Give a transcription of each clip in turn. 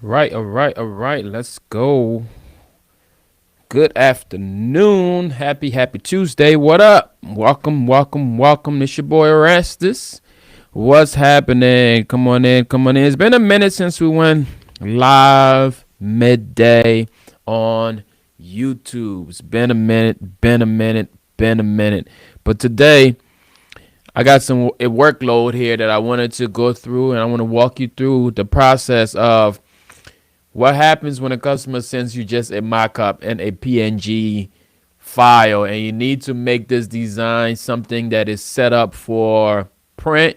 All right. Let's go. Good afternoon. Happy Tuesday. What up? Welcome. This your boy Erastus. What's happening? Come on in. It's been a minute since we went live midday on YouTube. It's been a minute. But today I got some workload here that I wanted to go through, and I want to walk you through the process of what happens when a customer sends you just a mockup and a PNG file, and you need to make this design something that is set up for print,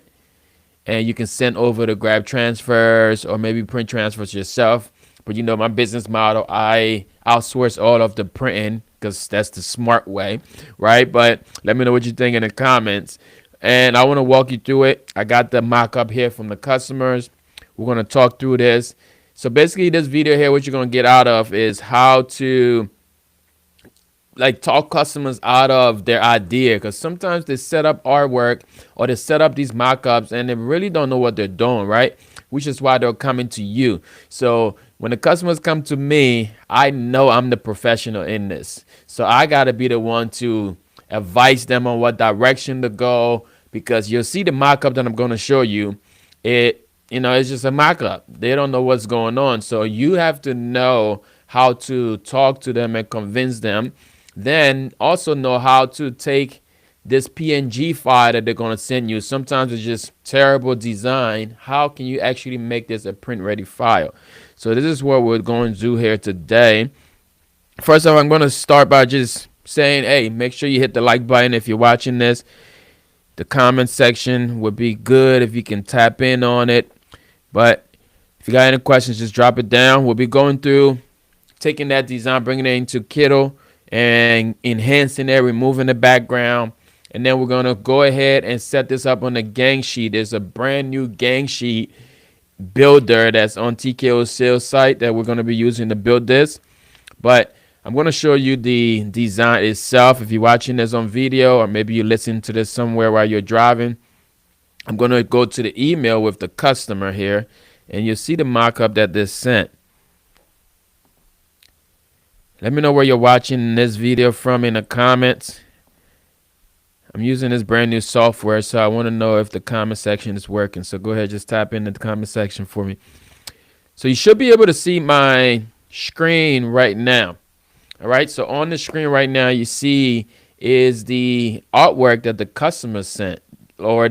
and you can send over to grab transfers or maybe print transfers yourself. But you know, my business model, I outsource all of the printing because that's the smart way, right? But let me know what you think in the comments. And I want to walk you through it. I got the mock-up here from the customers. We're going to talk through this. So basically this video here, what you're going to get out of is how to like talk customers out of their idea, because sometimes they set up artwork or they set up these mock-ups and they really don't know what they're doing, right? Which is why they're coming to you. So when the customers come to me, I know I'm the professional in this. So I got to be the one to advise them on what direction to go, because you'll see the mock-up that I'm going to show you. It's just a mock-up. They don't know what's going on. So you have to know how to talk to them and convince them. Then also know how to take this PNG file that they're going to send you. Sometimes it's just terrible design. How can you actually make this a print-ready file? So this is what we're going to do here today. First off, I'm going to start by just saying, hey, make sure you hit the like button if you're watching this. The comment section would be good if you can tap in on it. But if you got any questions, just drop it down. We'll be going through taking that design, bringing it into Kittl and enhancing it, removing the background. And then we're going to go ahead and set this up on the gang sheet. There's a brand new gang sheet builder that's on TKO Sales site that we're going to be using to build this. But I'm going to show you the design itself. If you're watching this on video, or maybe you listen to this somewhere while you're driving, I'm going to go to the email with the customer here, and you'll see the mock-up that they sent. Let me know where you're watching this video from in the comments. I'm using this brand new software, so I want to know if the comment section is working. So go ahead, just type in the comment section for me. So you should be able to see my screen right now. All right, so on the screen right now, you see is the artwork that the customer sent, or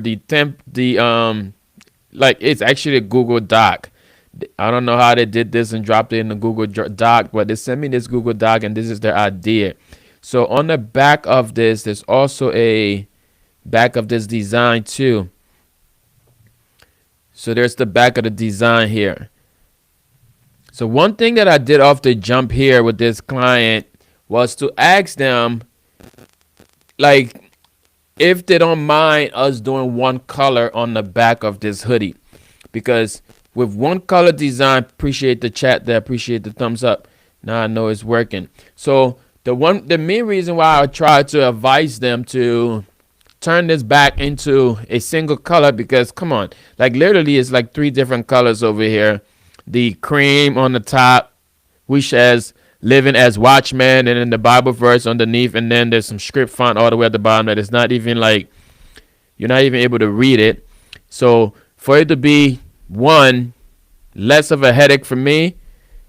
like it's actually a Google Doc. I don't know how they did this and dropped it in the Google Doc, but they sent me this Google Doc and this is their idea. So on the back of this, there's also a back of this design too. So there's the back of the design here. So one thing that I did off the jump here with this client was to ask them, like, if they don't mind us doing one color on the back of this hoodie. Because with one color design, appreciate the chat there, appreciate the thumbs up. Now I know it's working. So the main reason why I try to advise them to turn this back into a single color, because come on, like literally it's like 3 different colors over here. The cream on the top, which has living as watchmen, and then the Bible verse underneath, and then there's some script font all the way at the bottom that is not even like, you're not even able to read it. So for it to be one, less of a headache for me,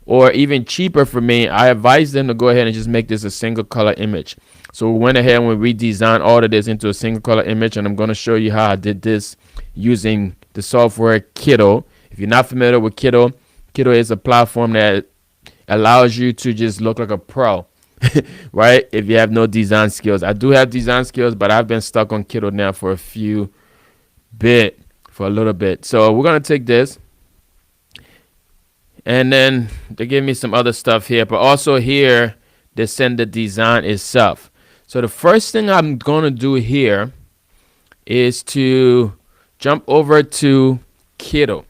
or even cheaper for me, I advise them to go ahead and just make this a single color image. So we went ahead and we redesigned all of this into a single color image, and I'm going to show you how I did this using the software Kittl. If you're not familiar with Kittl, Kittl is a platform that allows you to just look like a pro, right? If you have no design skills. I do have design skills, but I've been stuck on Kittl now for a little bit. So we're going to take this, and then they give me some other stuff here, but also here they send the design itself. So the first thing I'm going to do here is to jump over to Kittl.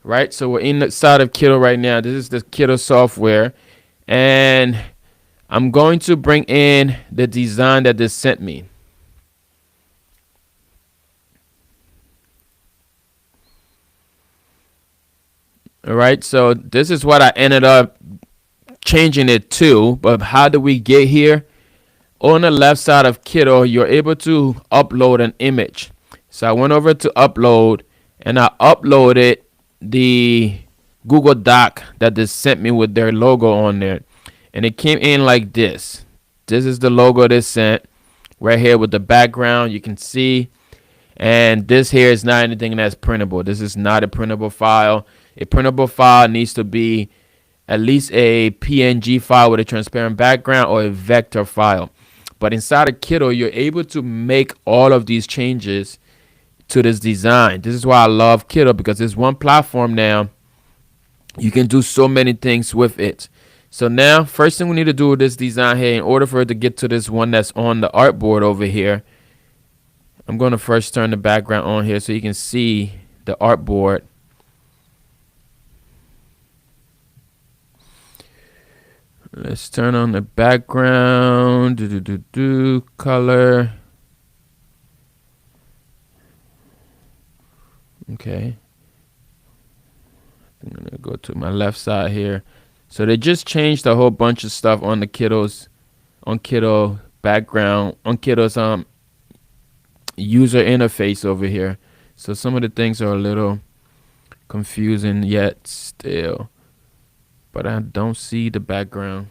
Right, so we're inside of Kittl right now. This is the Kittl software, and I'm going to bring in the design that they sent me. All right, so this is what I ended up changing it to. But how do we get here? On the left side of Kittl, you're able to upload an image. So I went over to upload, and I uploaded the Google Doc that they sent me with their logo on there. And it came in like this. This is the logo they sent right here with the background. You can see. And this here is not anything that's printable. This is not a printable file. A printable file needs to be at least a PNG file with a transparent background or a vector file. But inside of Kittl, you're able to make all of these changes to this design. This is why I love Kittl, because it's one platform now. You can do so many things with it. So now, first thing we need to do with this design here, in order for it to get to this one that's on the artboard over here, I'm going to first turn the background on here so you can see the artboard. Let's turn on the background. Color. Okay. I'm going to go to my left side here. So they just changed a whole bunch of stuff on the Kittl background, on Kittl's user interface over here. So some of the things are a little confusing yet still. But I don't see the background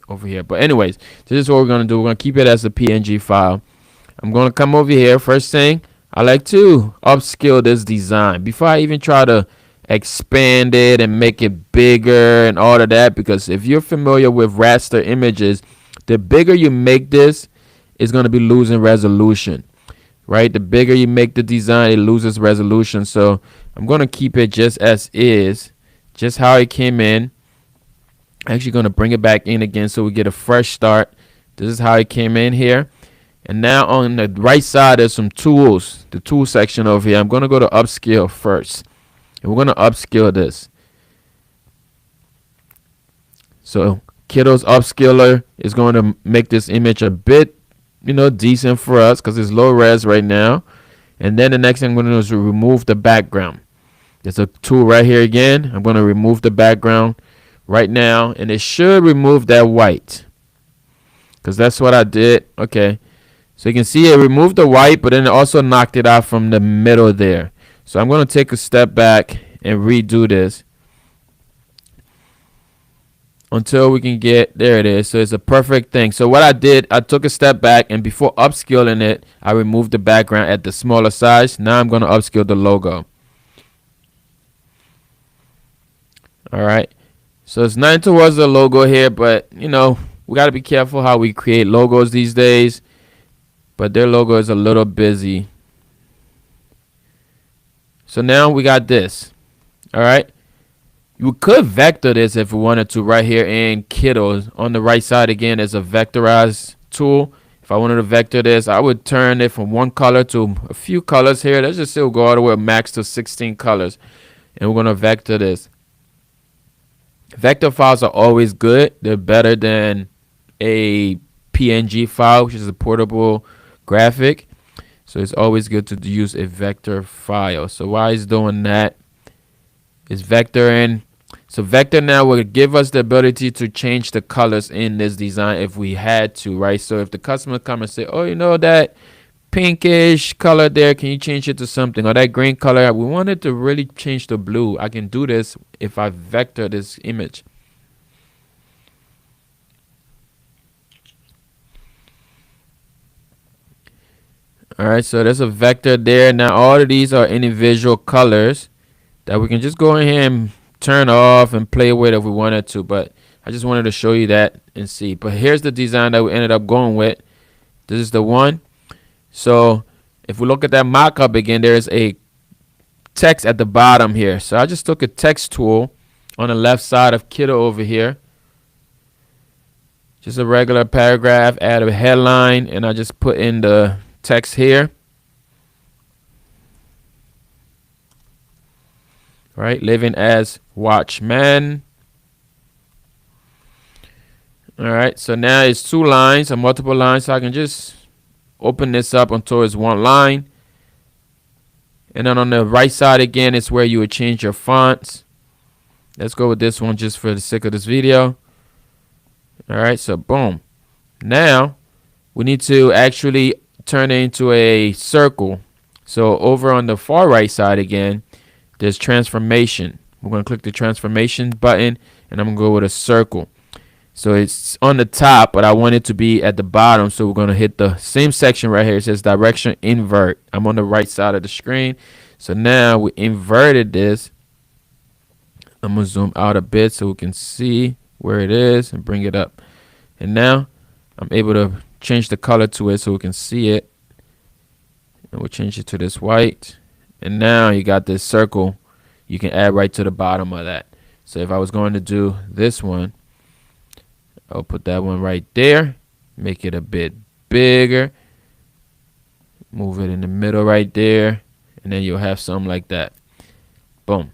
over here. But anyways, this is what we're going to do. We're going to keep it as a PNG file. I'm going to come over here. First thing, I like to upscale this design before I even try to expand it and make it bigger and all of that. Because if you're familiar with raster images, the bigger you make this, it's going to be losing resolution. Right? The bigger you make the design, it loses resolution. So I'm going to keep it just as is. Just how it came in. Actually going to bring it back in again so we get a fresh start. This is how it came in here. And now on the right side, there's some tools. The tool section over here. I'm going to go to upscale first. And we're going to upscale this. So Kittl's upscaler is going to make this image a bit, decent for us because it's low res right now. And then the next thing I'm going to do is remove the background. There's a tool right here again. I'm going to remove the background right now. And it should remove that white. Because that's what I did. Okay. So you can see it removed the white, but then it also knocked it out from the middle there. So I'm going to take a step back and redo this. Until we can get, there it is. So it's a perfect thing. So what I did, I took a step back. And before upscaling it, I removed the background at the smaller size. Now I'm going to upscale the logo. All right, so it's nothing towards the logo here, but we got to be careful how we create logos these days. But their logo is a little busy. So now we got this. All right, you could vector this if we wanted to right here in Kittl. On the right side again is a vectorize tool. If I wanted to vector this, I would turn it from one color to a few colors here. Let's just still go all the way max to 16 colors, and we're gonna vector this. Vector files are always good. They're better than a PNG file, which is a portable graphic. So it's always good to use a vector file. So why is doing that? It's vectoring. So vector now will give us the ability to change the colors in this design if we had to, right? So if the customer come and say, oh, that pinkish color there, can you change it to something? Or that green color, we wanted to really change the blue. I can do this if I vector this image. All right, so there's a vector there. Now all of these are individual colors that we can just go in here and turn off and play with if we wanted to. But I just wanted to show you that and see. But here's the design that we ended up going with. This is the one. So if we look at that mockup again, there's a text at the bottom here. So I just took a text tool on the left side of Kittl over here. Just a regular paragraph, add a headline, and I just put in the text here. Right, living as watchman. All right, so now it's 2 lines or multiple lines, so I can just open this up until it's 1 line. And then on the right side again is where you would change your fonts. Let's go with this one just for the sake of this video. All right, so boom. Now we need to actually turn it into a circle. So over on the far right side again, there's transformation. We're going to click the transformation button, and I'm going to go with a circle. So it's on the top, but I want it to be at the bottom. So we're going to hit the same section right here. It says direction invert. I'm on the right side of the screen. So now we inverted this. I'm going to zoom out a bit so we can see where it is and bring it up. And now I'm able to change the color to it so we can see it. And we'll change it to this white. And now you got this circle you can add right to the bottom of that. So if I was going to do this one, I'll put that one right there, make it a bit bigger, move it in the middle right there, and then you'll have something like that. Boom.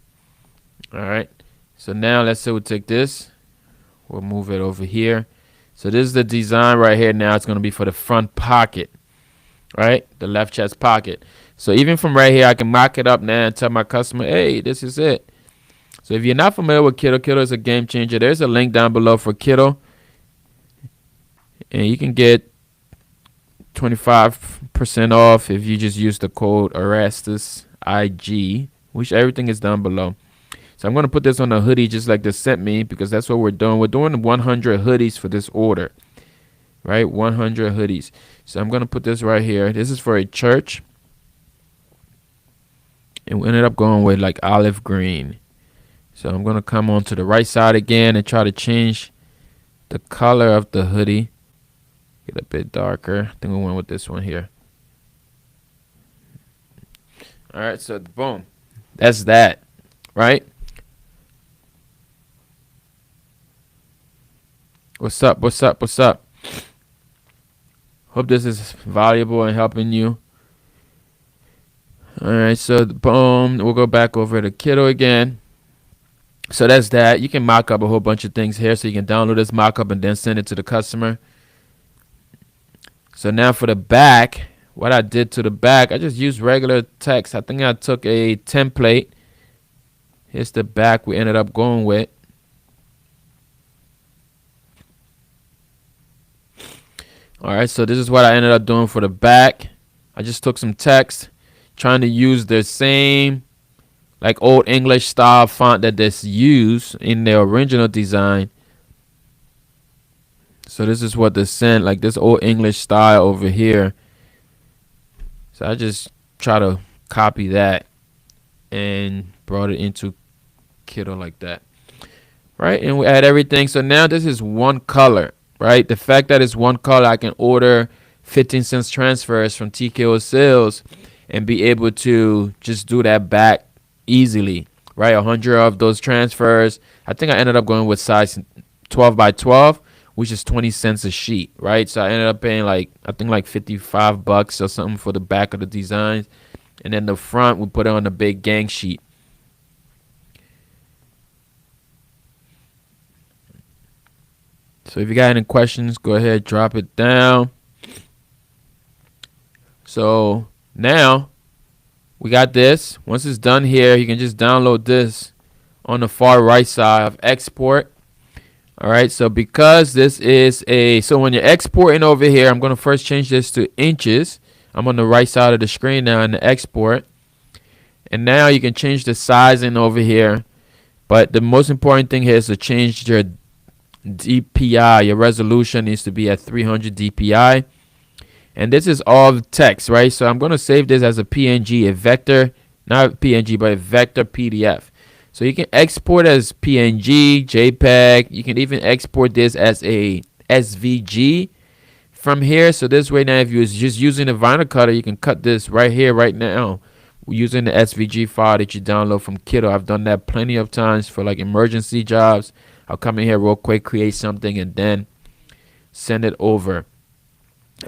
All right. So now let's say we'll take this, we'll move it over here. So this is the design right here. Now it's going to be for the front pocket, right? The left chest pocket. So even from right here, I can mock it up now and tell my customer, hey, this is it. So if you're not familiar with Kittl, Kittl is a game changer. There's a link down below for Kittl. And you can get 25% off if you just use the code ErastusIG, which everything is down below. So I'm going to put this on a hoodie just like they sent me because that's what we're doing. We're doing 100 hoodies for this order, right? 100 hoodies. So I'm going to put this right here. This is for a church. And we ended up going with like olive green. So I'm going to come on to the right side again and try to change the color of the hoodie. Get a bit darker. I think we went with this one here. All right, so boom. That's that, right? What's up? What's up? What's up? Hope this is valuable and helping you. All right, so boom. We'll go back over to Kittl again. So that's that. You can mock up a whole bunch of things here. So you can download this mock up and then send it to the customer. So now for the back, what I did to the back, I just used regular text. I think I took a template. Here's the back we ended up going with. All right, so this is what I ended up doing for the back. I just took some text, trying to use the same like old English style font that this used in their original design. So this is what they sent, like this old English style over here. So I just try to copy that and brought it into Kittl like that. Right, and we add everything. So now this is one color, right? The fact that it's one color, I can order 15-cent transfers from TKO Sales and be able to just do that back easily, right? 100 of those transfers. I think I ended up going with size 12 by 12, which is 20 cents a sheet, right? So I ended up paying like, I think like $55 or something for the back of the designs. And then the front, we put it on a big gang sheet. So if you got any questions, go ahead, drop it down. So now we got this. Once it's done here, you can just download this on the far right side of export. All right, so because this is so when you're exporting over here, I'm going to first change this to inches. I'm on the right side of the screen now in the export. And now you can change the sizing over here. But the most important thing here is to change your DPI. Your resolution needs to be at 300 DPI. And this is all text, right? So I'm going to save this as a PNG, a vector, not PNG, but a vector PDF. So you can export as PNG, JPEG. You can even export this as a SVG from here. So this way now, if you're just using a vinyl cutter, you can cut this right here, right now, using the SVG file that you download from Kittl. I've done that plenty of times for like emergency jobs. I'll come in here real quick, create something, and then send it over.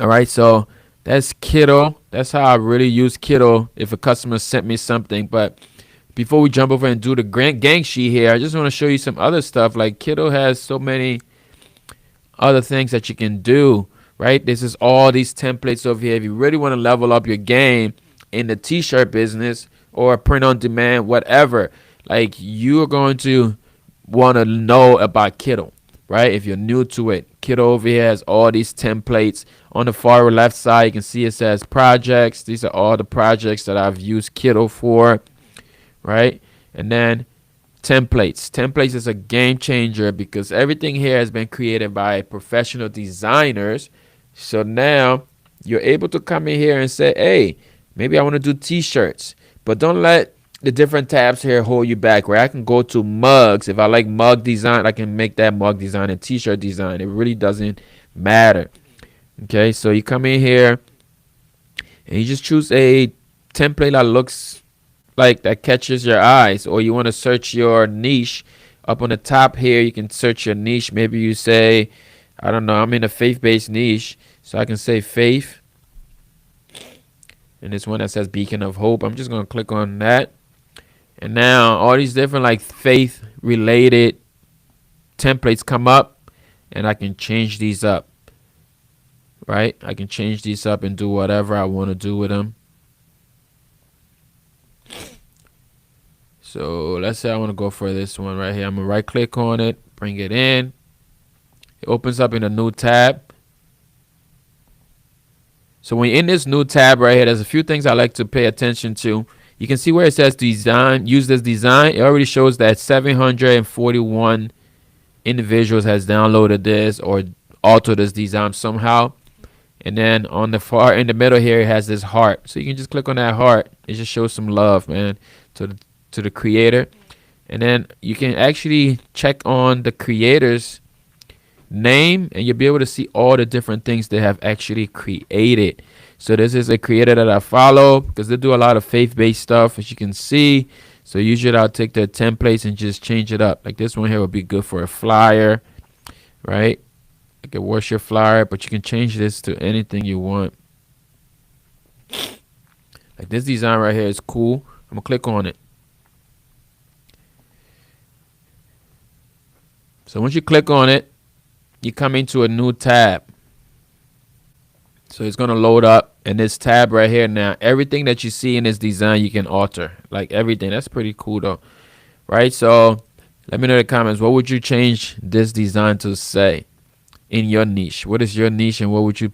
All right, so that's Kittl. That's how I really use Kittl if a customer sent me something. But before we jump over and do the gang sheet here, I just want to show you some other stuff. Like Kittl has so many other things that you can do, right? This is all these templates over here. If you really want to level up your game in the t-shirt business or print on demand, whatever, like you are going to want to know about Kittl, right? If you're new to it, Kittl over here has all these templates. On the far left side, you can see it says projects. These are all the projects that I've used Kittl for, right? And then templates. Templates is a game changer because everything here has been created by professional designers. So now you're able to come in here and say, hey, maybe I want to do t-shirts, but don't let the different tabs here hold you back, where I can go to mugs. If I like mug design, I can make that mug design and t-shirt design. It really doesn't matter. Okay, so you come in here and you just choose a template that looks like that catches your eyes, or you want to search your niche. Up on the top here, you can search your niche. Maybe you say, I don't know, I'm in a faith-based niche, so I can say faith. And this one that says beacon of hope, I'm just going to click on that. And now all these different like faith related templates come up, and I can change these up, right? I can change these up and do whatever I want to do with them. So let's say I want to go for this one right here. I'm going to right click on it, bring it in. It opens up in a new tab. So when you're in this new tab right here, there's a few things I like to pay attention to. You can see where it says design, use this design. It already shows that 741 individuals has downloaded this or altered this design somehow. And then on the far in the middle here, it has this heart. So you can just click on that heart. It just shows some love, man, to the creator. And then you can actually check on the creator's name, and you'll be able to see all the different things they have actually created. So this is a creator that I follow because they do a lot of faith-based stuff, as you can see. So usually I'll take their templates and just change it up. Like this one here would be good for a flyer, right? Like a worship flyer, but you can change this to anything you want. Like this design right here is cool. I'm gonna click on it. So once you click on it, you come into a new tab. So it's going to load up in this tab right here. Now, everything that you see in this design, you can alter. Like everything. That's pretty cool, though. Right? So let me know in the comments. What would you change this design to say in your niche? What is your niche, and what would you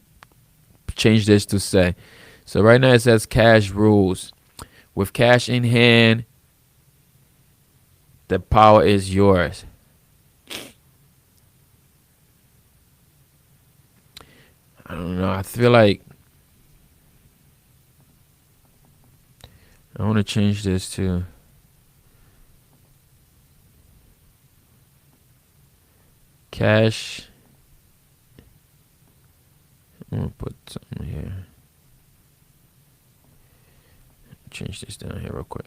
change this to say? So right now it says cash rules. With cash in hand, the power is yours. I don't know. I feel like I want to change this to cash. I'm going to put something here. Change this down here real quick.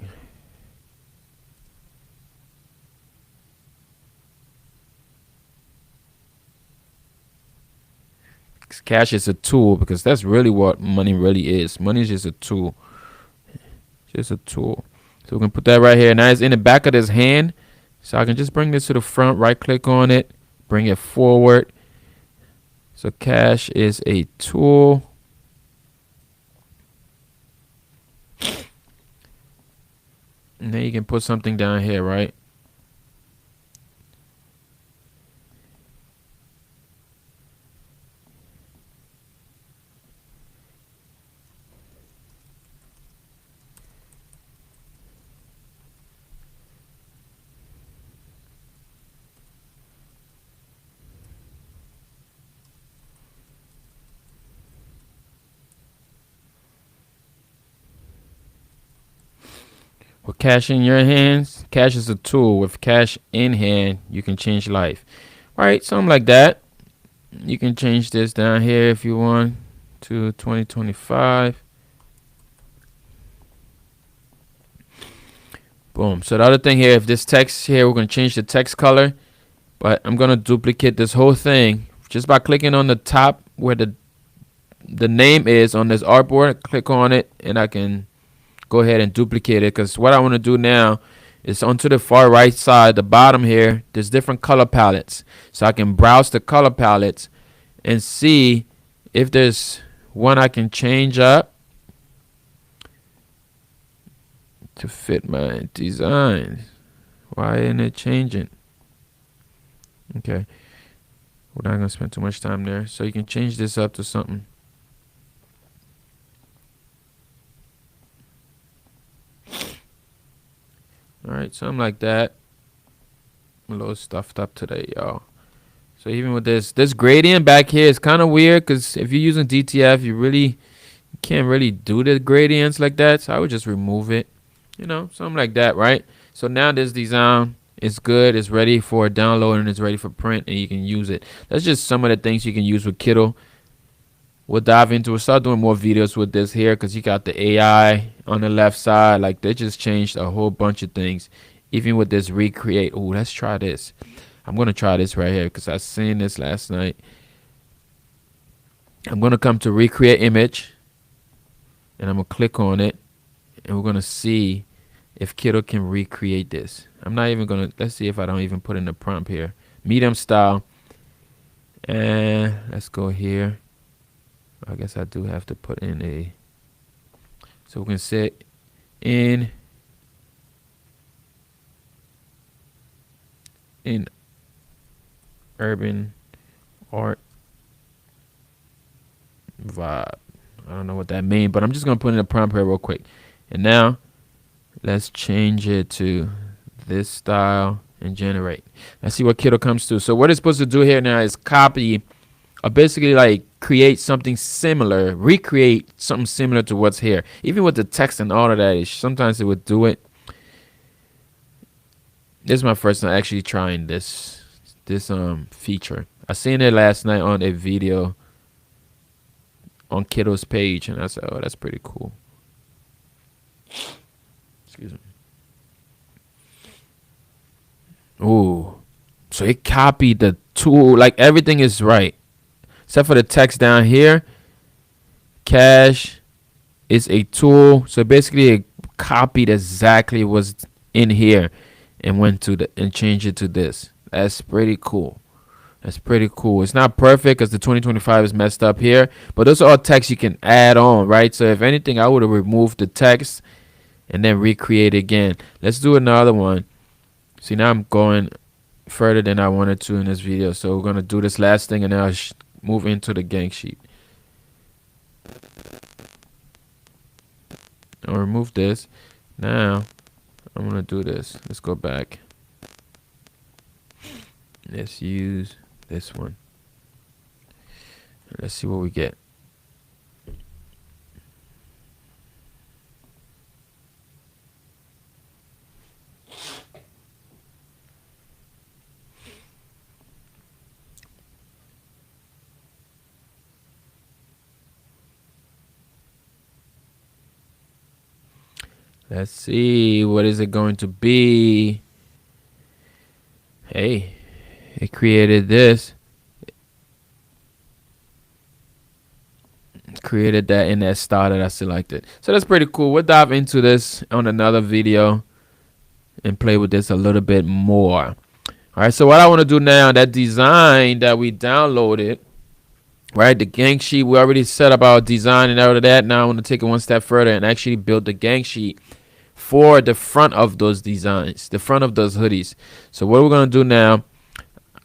Cash is a tool, because that's really what money really is. Money is just a tool. Just a tool. So we can put that right here. Now it's in the back of this hand. So I can just bring this to the front, right click on it, bring it forward. So cash is a tool. And then you can put something down here, right? With cash in your hands, cash is a tool. With cash in hand, you can change life. All right, something like that. You can change this down here if you want to 2025. Boom. So the other thing here, if this text here, we're going to change the text color. But I'm going to duplicate this whole thing just by clicking on the top where the name is on this artboard. Click on it, and I can go ahead and duplicate it, because what I want to do now is onto the far right side, the bottom here, there's different color palettes. So I can browse the color palettes and see if there's one I can change up to fit my designs. Why isn't it changing? Okay, we're not gonna spend too much time there. So you can change this up to something. All right, something like that. I'm a little stuffed up today, y'all. So even with this gradient back here is kind of weird because if you're using DTF, you can't really do the gradients like that. So I would just remove it, something like that, right? So now this design is good. It's ready for download and it's ready for print, and you can use it. That's just some of the things you can use with Kittl. We'll dive into it. We'll start doing more videos with this here because you got the AI on the left side. Like, they just changed a whole bunch of things. Even with this recreate. Oh, let's try this. I'm going to try this right here because I seen this last night. I'm going to come to recreate image. And I'm going to click on it. And we're going to see if Kittl can recreate this. I'm not even going to. Let's see if I don't even put in the prompt here. Medium style. And let's go here. I guess I do have to put in a. So we can set in urban art vibe. I don't know what that means, but I'm just gonna put in a prompt here real quick. And now let's change it to this style and generate. Let's see what Kittl comes to. So what it's supposed to do here now is copy, or basically like create something similar, recreate something similar to what's here. Even with the text and all of that, sometimes it would do it. This is my first time actually trying this feature. I seen it last night on a video on Kittl's page, and I said, oh, that's pretty cool. Excuse me. Ooh, so it copied the tool. Like, everything is right except for the text down here. Cash is a tool, so basically it copied exactly what's in here and went to the and changed it to this. That's pretty cool. That's pretty cool. It's not perfect because the 2025 is messed up here, but those are all text you can add on, right? So if anything, I would have removed the text and then recreate it again. Let's do another one. See, now I'm going further than I wanted to in this video, so we're gonna do this last thing and then I'll move into the gang sheet. I'll remove this. Now I'm gonna do this. Let's go back. Let's use this one. Let's see what we get. Let's see, what is it going to be? Hey, it created this. Created that in that style that I selected. So that's pretty cool. We'll dive into this on another video and play with this a little bit more. All right, so what I want to do now, that design that we downloaded, right, the gang sheet, we already set up our design and all of that. Now I want to take it one step further and actually build the gang sheet for the front of those designs, the front of those hoodies. So what we're going to do now,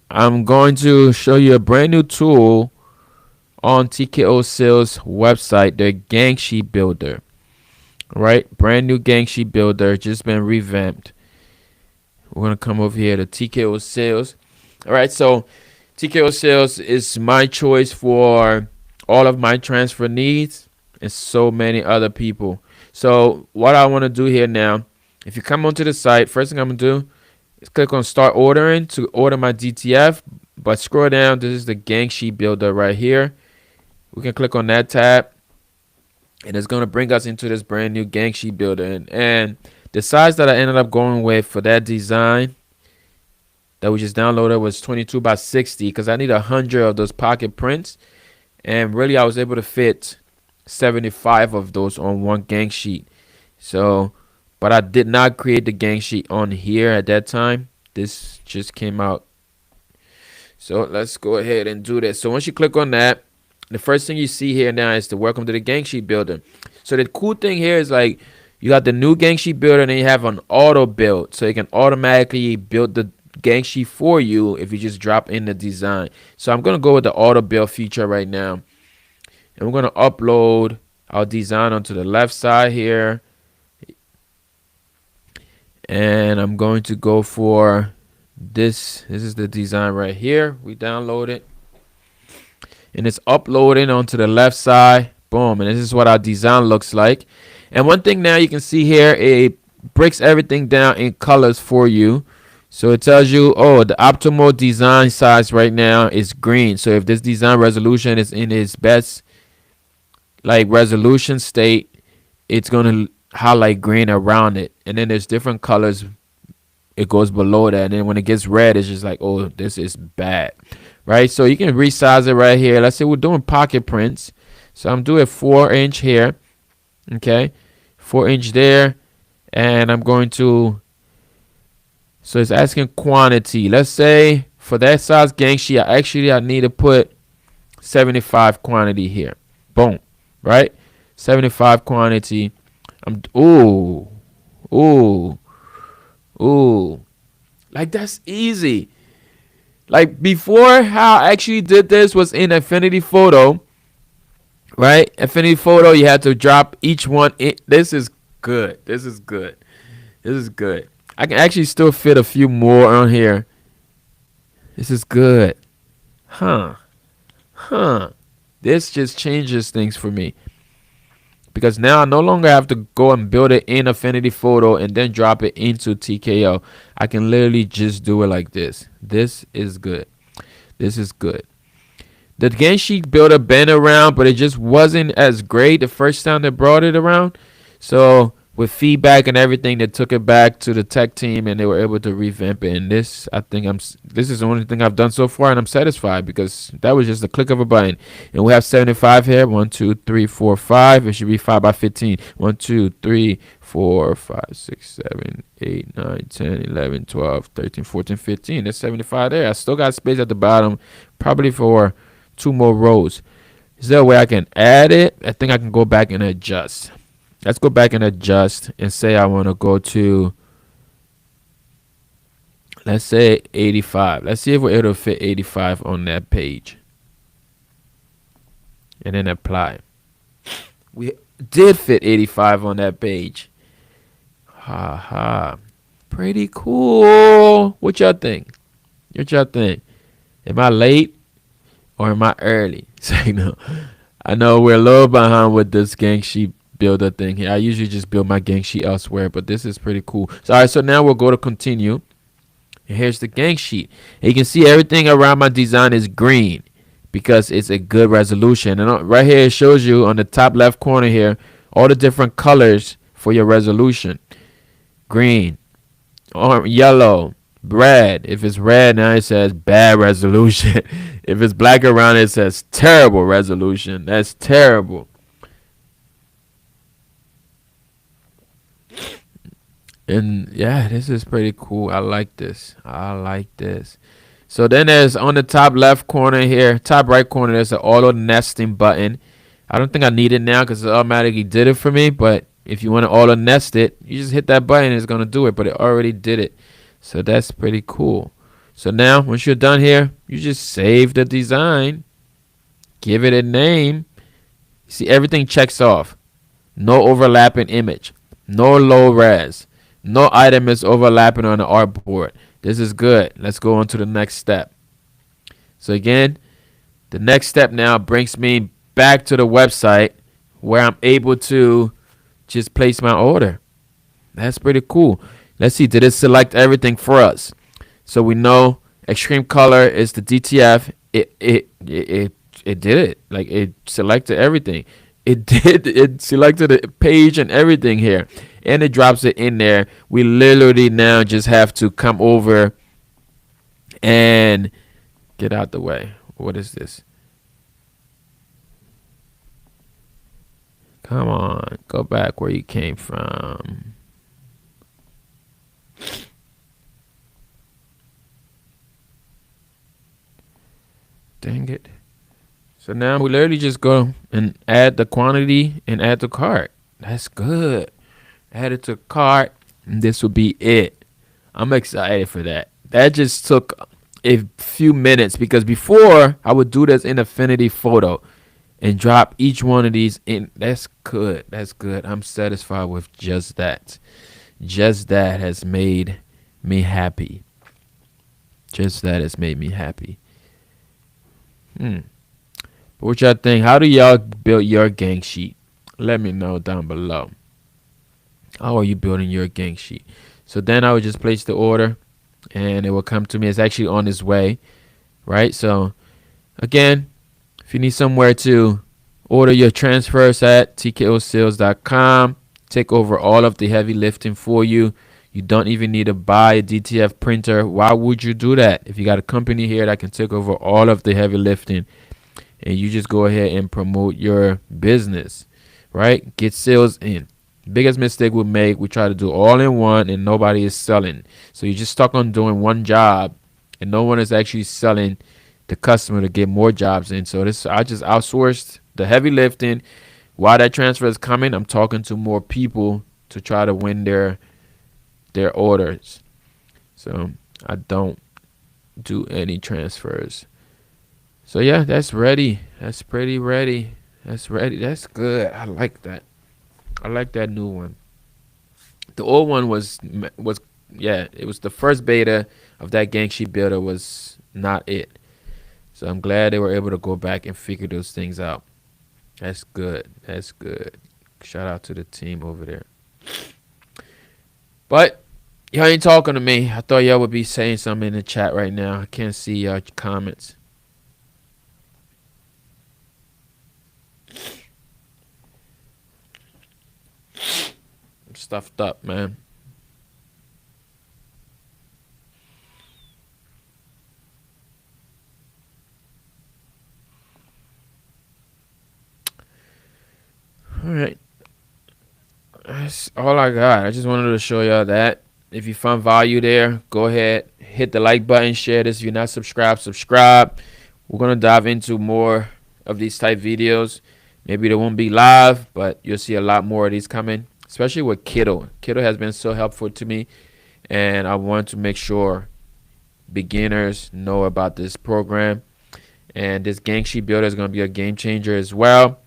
I'm going to show you a brand new tool on TKO Sales website, their gang sheet builder. All right, brand new gang sheet builder, just been revamped. We're going to come over here to TKO Sales. All right, so TKO Sales is my choice for all of my transfer needs and so many other people. So what I want to do here now, if you come onto the site, first thing I'm going to do is click on start ordering to order my DTF. But scroll down, this is the gang sheet builder right here. We can click on that tab and it's going to bring us into this brand new gang sheet builder. And the size that I ended up going with for that design that we just downloaded was 22 by 60 because I need 100 of those pocket prints. And really, I was able to fit 75 of those on one gang sheet. So, but I did not create the gang sheet on here at that time. This just came out. So let's go ahead and do this. So once you click on that, the first thing you see here now is the welcome to the gang sheet builder. So the cool thing here is like you got the new gang sheet builder and then you have an auto build. So you can automatically build gang sheet for you if you just drop in the design. So I'm gonna go with the auto build feature right now, and we're gonna upload our design onto the left side here, and I'm going to go for this. This is the design right here. We download it, and it's uploading onto the left side. Boom, and this is what our design looks like. And one thing now you can see here, it breaks everything down in colors for you. So it tells you, oh, the optimal design size right now is green. So if this design resolution is in its best like resolution state, it's gonna highlight green around it. And then there's different colors. It goes below that, and then when it gets red, it's just like, oh, this is bad, right? So you can resize it right here. Let's say we're doing pocket prints, so I'm doing 4-inch here, okay, 4-inch there, and I'm going to, so it's asking quantity. Let's say for that size gang sheet, I need to put 75 quantity here. Boom, right? 75 quantity. Ooh, like that's easy. Like before, how I actually did this was in Affinity Photo, right? Affinity Photo, you had to drop each one in. This is good. This is good. This is good. I can actually still fit a few more on here. This is good. Huh. This just changes things for me, because now I no longer have to go and build it in Affinity Photo and then drop it into TKO. I can literally just do it like this. This is good. This is good. The gang sheet builder been around, but it just wasn't as great the first time they brought it around. So with feedback and everything, they took it back to the tech team and they were able to revamp it. And this, I think this is the only thing I've done so far, and I'm satisfied because that was just the click of a button. And we have 75 here. 1, 2, 3, 4, 5. It should be 5 by 15. 1, 2, 3, 4, 5, 6, 7, 8, 9, 10, 11, 12, 13, 14, 15. There's 75 there. I still got space at the bottom, probably for 2 more rows. Is there a way I can add it? I think I can go back and adjust. Let's go back and adjust and say I want to go to, let's say 85. Let's see if we're able to fit 85 on that page. And then apply. We did fit 85 on that page. Pretty cool. What y'all think? Am I late or am I early? Say no. I know we're a little behind with this gang sheet builder thing here. I usually just build my gang sheet elsewhere, but this is pretty cool. So, all right, so now we'll go to continue. And here's the gang sheet. And you can see everything around my design is green because it's a good resolution. And right here, it shows you on the top left corner here, all the different colors for your resolution. Green, orange, yellow, red. If it's red, now it says bad resolution. If it's black around it, says terrible resolution. That's terrible. And yeah, this is pretty cool. I like this. So then there's on the top left corner here, top right corner, there's an auto nesting button. I don't think I need it now because it automatically did it for me. But if you want to auto nest it, you just hit that button and it's going to do it. But it already did it. So that's pretty cool. So now once you're done here, you just save the design. Give it a name. See, everything checks off. No overlapping image. No low res. No item is overlapping on the artboard. This is good. Let's go on to the next step. So again, the next step now brings me back to the website where I'm able to just place my order. That's pretty cool. Let's see, did it select everything for us? So we know extreme color is the DTF. It did it. Like it selected everything. It selected the page and everything here. And it drops it in there. We literally now just have to come over and get out the way. What is this? Come on, go back where you came from. Dang it. So now we literally just go and add the quantity and add the cart. That's good. Add it to cart, and this will be it. I'm excited for that. That just took a few minutes because before I would do this in Affinity Photo and drop each one of these in. That's good. That's good. I'm satisfied with just that. Just that has made me happy. Just that has made me happy. But what y'all think? How do y'all build your gang sheet? Let me know down below. How are you building your gang sheet? So then I would just place the order and it will come to me. It's actually on its way, right? So again, if you need somewhere to order your transfers at tkosales.com, take over all of the heavy lifting for you. You don't even need to buy a DTF printer. Why would you do that? If you got a company here that can take over all of the heavy lifting and you just go ahead and promote your business, right? Get sales in. Biggest mistake we make, we try to do all in one and nobody is selling. So you're just stuck on doing one job and no one is actually selling the customer to get more jobs in. So this, I just outsourced the heavy lifting. While that transfer is coming, I'm talking to more people to try to win their orders. So I don't do any transfers. So yeah, that's ready. That's pretty ready. That's ready. That's good. I like that. I like that new one. The old one was yeah, it was the first beta of that gang sheet builder was not it. So I'm glad they were able to go back and figure those things out. That's good. That's good. Shout out to the team over there. But y'all ain't talking to me. I thought y'all would be saying something in the chat right now. I can't see y'all comments. I'm stuffed up, man. All right. That's all I got. I just wanted to show y'all that. If you found value there, go ahead, hit the like button, share this. If you're not subscribed, subscribe. We're going to dive into more of these type videos. Maybe they won't be live, but you'll see a lot more of these coming, especially with Kittl. Kittl has been so helpful to me, and I want to make sure beginners know about this program. And this gang sheet builder is going to be a game changer as well.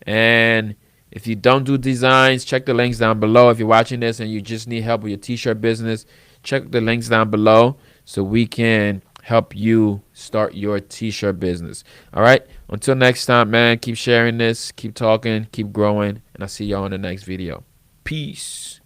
And if you don't do designs, check the links down below. If you're watching this and you just need help with your t-shirt business, check the links down below so we can help you start your t-shirt business. All right. Until next time, man, keep sharing this, keep talking, keep growing, and I'll see y'all in the next video. Peace.